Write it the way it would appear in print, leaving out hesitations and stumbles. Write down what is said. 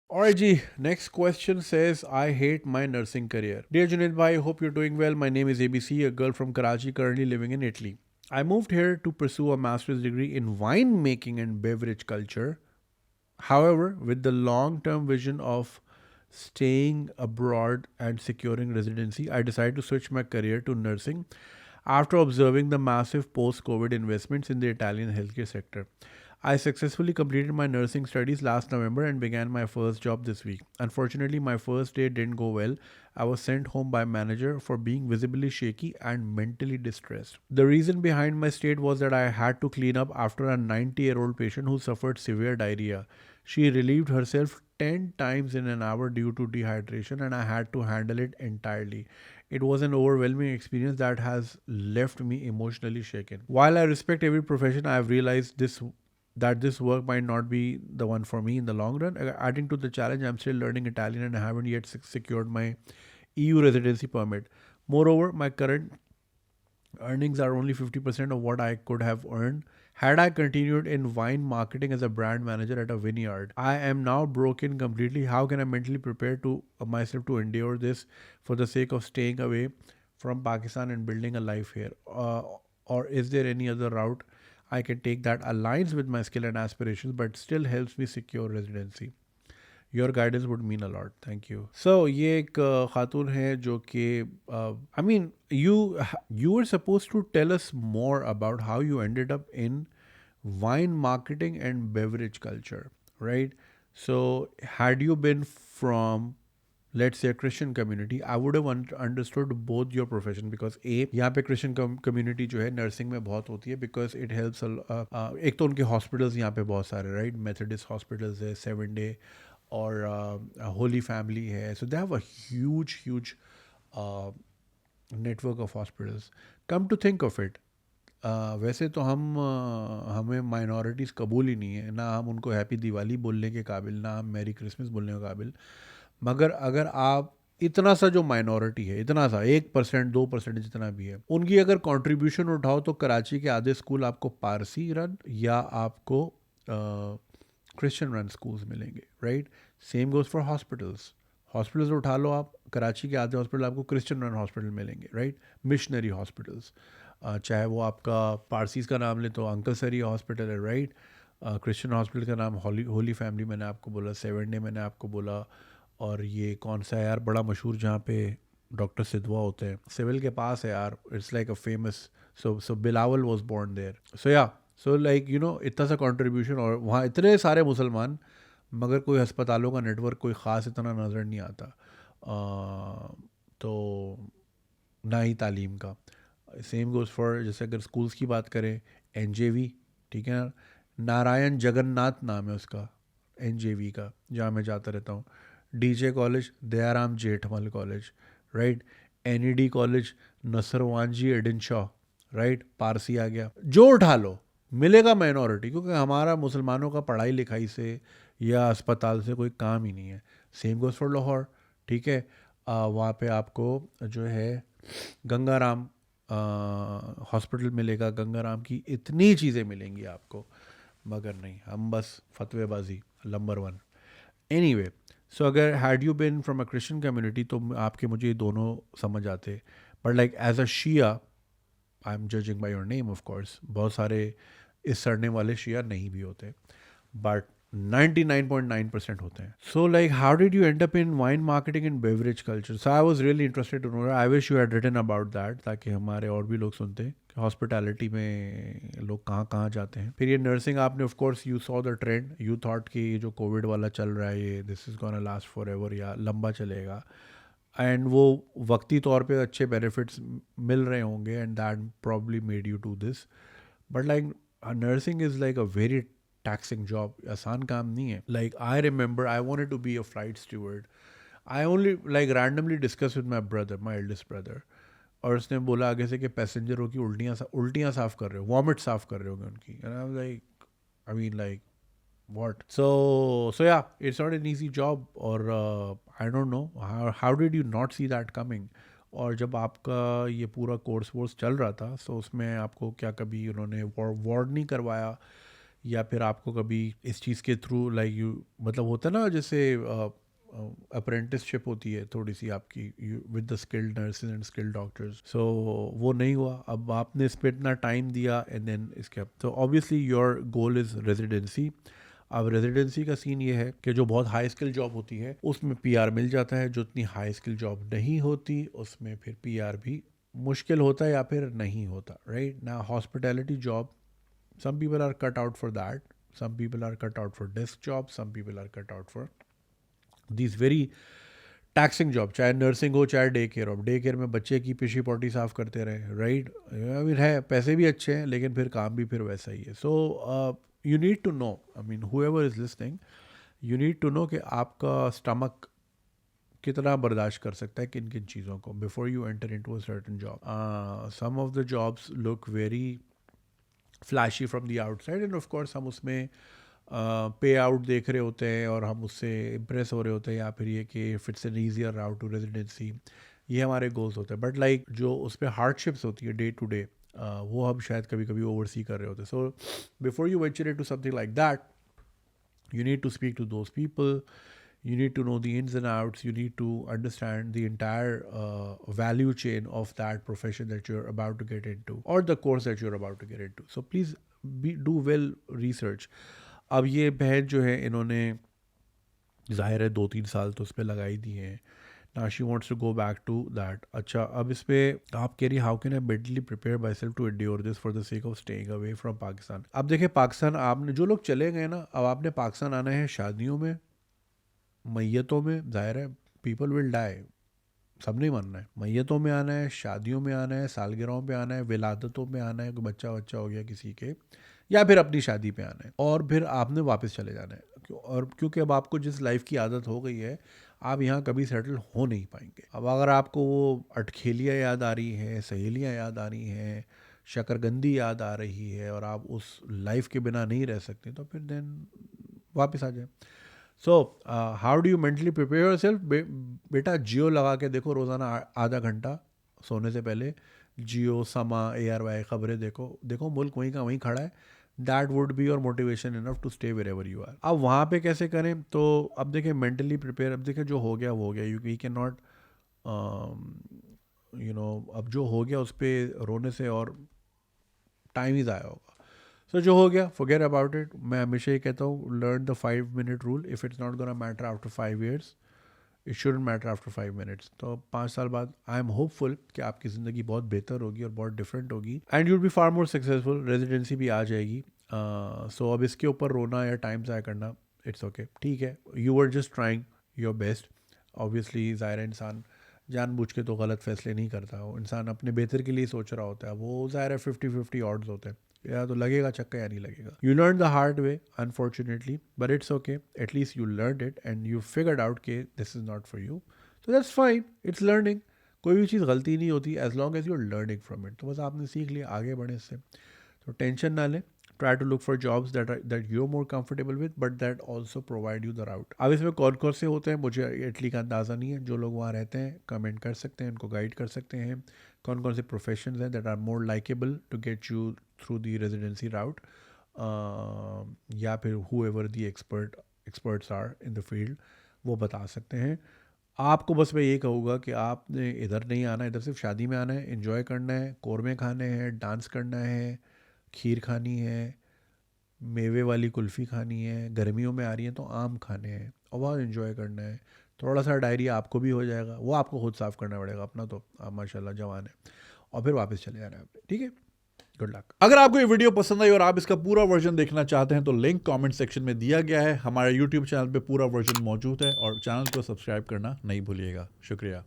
Alright, Ji. Next question says, I hate my nursing career. Dear Junaid Bhai, hope you're doing well. My name is ABC, a girl from Karachi currently living in Italy. I moved here to pursue a master's degree in wine making and beverage culture. However, with the long term vision of staying abroad and securing residency, I decided to switch my career to nursing after observing the massive post COVID investments in the Italian healthcare sector. I successfully completed my nursing studies last November and began my first job this week. Unfortunately, my first day didn't go well. I was sent home by manager for being visibly shaky and mentally distressed. The reason behind my state was that I had to clean up after a 90-year-old patient who suffered severe diarrhea. She relieved herself 10 times in an hour due to dehydration, and I had to handle it entirely. It was an overwhelming experience that has left me emotionally shaken. While I respect every profession, I have realized this work might not be the one for me in the long run. Adding to the challenge, I'm still learning Italian and I haven't yet secured my EU residency permit. Moreover, my current earnings are only 50% of what I could have earned had I continued in wine marketing as a brand manager at a vineyard. I am now broken completely. How can I mentally prepare to myself to endure this for the sake of staying away from Pakistan and building a life here? Or is there any other route I can take that aligns with my skill and aspirations but still helps me secure residency? Your guidance would mean a lot thank you so ये एक खातून है जो कि I mean you are suppose to tell us more about how you ended up in wine marketing and beverage culture, right? So, had you been from, let's say, a Christian community, I would have understood both your profession because यहाँ पे Christian community जो है nursing में बहुत होती है because it helps एक तो उनके hospitals यहाँ पे बहुत सारे, right? Methodist hospitals है, 7 day और Holy Family है, so they have a huge uh, network of hospitals. Come to think of it, वैसे तो हमें माइनॉरिटीज़ कबूल ही नहीं है ना, हम उनको हैप्पी दिवाली बोलने के काबिल ना हम मैरी क्रिसमस बोलने के काबिल। मगर अगर आप इतना सा जो माइनॉरिटी है, इतना सा 1% 2% जितना भी है, उनकी अगर कंट्रीब्यूशन उठाओ तो कराची के आधे स्कूल आपको पारसी रन या आपको क्रिश्चियन रन स्कूल्स मिलेंगे, right? Same goes for hospitals. Hospitals उठा लो आप, कराची के आधे हॉस्पिटल आपको क्रिश्चियन रन हॉस्पिटल मिलेंगे, राइट? मिशनरी हॉस्पिटल्स, चाहे वो आपका पारसीज़ का नाम ले तो अंकल सरी हॉस्पिटल है, राइट? क्रिश्चियन हॉस्पिटल का नाम होली फैमिली मैंने आपको बोला, 7 डे मैंने आपको बोला, और ये कौन सा है यार बड़ा मशहूर जहाँ पे डॉक्टर सिद्धवा होते हैं, सिविल के पास है यार, it's like a famous, so Bilawal was born there, so yeah, so like you know इतना सा कंट्रीब्यूशन, और वहाँ इतने सारे मुसलमान मगर कोई अस्पतालों का नेटवर्क कोई ख़ास इतना नज़र नहीं आता, तो ना ही तालीम का। सेम गोज़ फॉर, जैसे अगर स्कूल्स की बात करें, एनजेवी, ठीक है ना, नारायण जगन्नाथ नाम है उसका, एनजेवी का, जहाँ मैं जाता रहता हूँ। DJ college Dayaram Jethmal college, right? NED college Nasarwanji Edinshaw, right? Parsi आ गया, जो उठा लो मिलेगा माइनॉरिटी, क्योंकि हमारा मुसलमानों का पढ़ाई लिखाई से या अस्पताल से कोई काम ही नहीं है। सेम गोज़ फॉर लाहौर, ठीक है? वहाँ पे आपको जो है गंगाराम हॉस्पिटल मिलेगा, गंगाराम की इतनी चीज़ें मिलेंगी आपको, मगर नहीं, हम बस फतवेबाजी नंबर वन। एनीवे, सो अगर had you been from a Christian community तो आपके मुझे ये दोनों समझ आते, but like as a Shia, I am judging by your name of course, बहुत सारे इस सड़ने वाले शिया नहीं भी होते, बट 99.9% होते हैं। So like how did you end up in wine marketing and beverage culture? So I was really interested to know, I wish you had written about that, ताकि हमारे और भी लोग सुनते हैं कि हॉस्पिटैलिटी में लोग कहाँ कहाँ जाते हैं। फिर ये नर्सिंग आपने, of course you saw the trend, you thought कि ये जो कोविड वाला चल रहा है ये this is gonna last for ever या लंबा चलेगा, एंड वो वक्ती तौर पे अच्छे बेनिफिट्स मिल रहे होंगे, and that probably made you do this, but like nursing is like a very taxing job, आसान काम नहीं है। Like I remember I wanted to be a flight steward, I only like randomly discuss with my brother, my eldest brother, और उसने बोला आगे से कि पैसेंजरों की उल्टियाँ साफ़ कर रहे हो, वॉमिट साफ़ कर रहे होंगे उनकी, and I was like, I mean like what, so yeah, it's not an easy job, or I don't know how did you not see that coming, और जब आपका ये पूरा कोर्स वोर्स चल रहा था तो उसमें आपको क्या कभी उन्होंने वार्ड नहीं करवाया या फिर आपको कभी इस चीज़ के थ्रू लाइक यू मतलब होता है ना जैसे अप्रेंटिसशिप होती है थोड़ी सी आपकी with the skilled nurses and skilled doctors, so वो नहीं हुआ। अब आपने इस पर इतना टाइम दिया एंड देन इसके तो obviously your goal is residency. अब रेजिडेंसी का सीन ये है कि जो बहुत हाई स्किल जॉब होती है उसमें पीआर मिल जाता है, जो इतनी हाई स्किल जॉब नहीं होती उसमें फिर पीआर भी मुश्किल होता है या फिर नहीं होता, राइट ना। Hospitality job, some people are cut out for that, some people are cut out for desk jobs, some people are cut out for these very taxing job, चाहे नर्सिंग हो चाहे डे केयर हो। Day care में बच्चे की पिशी potty साफ करते रहे, राइट, आई मीन है पैसे भी अच्छे हैं लेकिन फिर काम भी फिर वैसा ही है। So you need to know, I mean whoever is listening, you need to know कि आपका स्टमक कितना बर्दाश्त कर सकता है किन किन चीज़ों को before you enter into a certain job. Some of the jobs look very flashy from the outside and of course हम उसमें पे आउट देख रहे होते हैं और हम उससे इम्प्रेस हो रहे होते हैं, या फिर ये कि if it's an easier route to residency, ये हमारे गोल्स होते हैं। बट लाइक जो उस पर हार्डशिप्स होती है डे टू डे, वो हम शायद कभी कभी ओवरसी कर रहे होते हैं। So before you venture into something like that, you need to speak to those people, you need to know the ins and outs, you need to understand the entire value chain of that profession that you're about to get into or the course that you're about to get into. So please do well research. अब ये बहन जो है इन्होंने ज़ाहिर है 2-3 साल तो उस पर लगा ही दिए हैं। Now she wants to go back to that. अच्छा, अब इस पे आप कह रही how can I mentally prepare myself to endure this for the sake of staying away from Pakistan. अब देखिए पाकिस्तान, आपने जो लोग चले गए ना, अब आपने पाकिस्तान आना है शादियों में, मैयतों में, जाहिर है पीपल विल डाई, सब नहीं मानना है। मैयतों में आना है, शादियों में आना है, सालगिरहों पे आना है, विलादतों में आना है, कोई बच्चा हो गया किसी के, या फिर अपनी शादी पे आना है, और फिर आपने वापस चले जाना है। और क्योंकि अब आपको जिस लाइफ की आदत हो गई है, आप यहाँ कभी सेटल हो नहीं पाएंगे। अब अगर आपको वो अटखेलियाँ याद आ रही हैं, सहेलियाँ याद आ रही हैं, शकरगंदी याद आ रही है, और आप उस लाइफ के बिना नहीं रह सकते, तो फिर देन वापस आ जाए। So how do you mentally prepare your self? बेटा जियो लगा के देखो रोज़ाना आधा घंटा सोने से पहले, जियो, समा, ARY खबरें देखो मुल्क वहीं का वहीं खड़ा है। That would be your motivation enough to stay wherever you are. अब वहाँ पे कैसे करें? तो अब देखें मेंटली प्रिपेयर, अब देखें जो हो गया वो हो गया, you can not you know, अब जो हो गया उस पर रोने से और टाइम ही ज़ाया होगा। सो जो हो गया फॉरगेट अबाउट इट। मैं हमेशा ही कहता हूँ learn the 5 minute rule. If it's not gonna matter after 5 years, it shouldn't matter after 5 minutes। तो 5 साल बाद आई एम होपफुल कि आपकी ज़िंदगी बहुत बेहतर होगी और बहुत डिफरेंट होगी, and you'll be far more successful. Residency भी आ जाएगी। सो अब इसके ऊपर रोना या टाइम ज़ाया करना, इट्स ओके, ठीक है, you are just trying your best. Obviously ज़ाहिर है इंसान जानबूझ के तो गलत फैसले नहीं करता, वो इंसान अपने बेहतर के लिए सोच रहा होता है। वो ज़ाहिर है 50-50 ऑड्स होते हैं, या तो लगेगा चक्का या नहीं लगेगा। You learn the hard way unfortunately, but it's okay, at least you learn it and you figured out के this is not for you, तो दैट्स फाइन, इट्स लर्निंग। कोई भी चीज़ गलती नहीं होती as long as you are learning from it. तो बस आपने सीख लिया, आगे बढ़े इससे, तो टेंशन ना लें। Try to look for jobs that you are more comfortable with, but that also provide you the route. अब इसमें कौन कौन से होते हैं मुझे इटली का अंदाज़ा नहीं है, जो लोग वहाँ रहते हैं कमेंट कर सकते हैं, उनको गाइड कर सकते हैं कौन कौन से प्रोफेशंस हैं that are more likeable to get you through the residency route, या फिर whoever the experts are in the field, वो बता सकते हैं। आपको बस मैं ये कहूँगा कि आपने इधर नहीं आना, इधर सिर्फ शादी में आना है, एंजॉय करना है, कौरमे खाने हैं, डांस करना है, खीर खानी है, मेवे वाली कुल्फ़ी खानी है, गर्मियों में आ रही है तो आम खाने हैं, और बहुत एंजॉय करना है। थोड़ा सा डायरिया आपको भी हो जाएगा, वो आपको खुद साफ़ करना पड़ेगा अपना, तो आप माशाल्लाह जवान है, और फिर वापस चले जाना है आपने, ठीक है। Good luck. अगर आपको ये वीडियो पसंद आई और आप इसका पूरा वर्जन देखना चाहते हैं तो लिंक कमेंट सेक्शन में दिया गया है। हमारे यूट्यूब चैनल पे पूरा वर्जन मौजूद है, और चैनल को सब्सक्राइब करना नहीं भूलिएगा। शुक्रिया।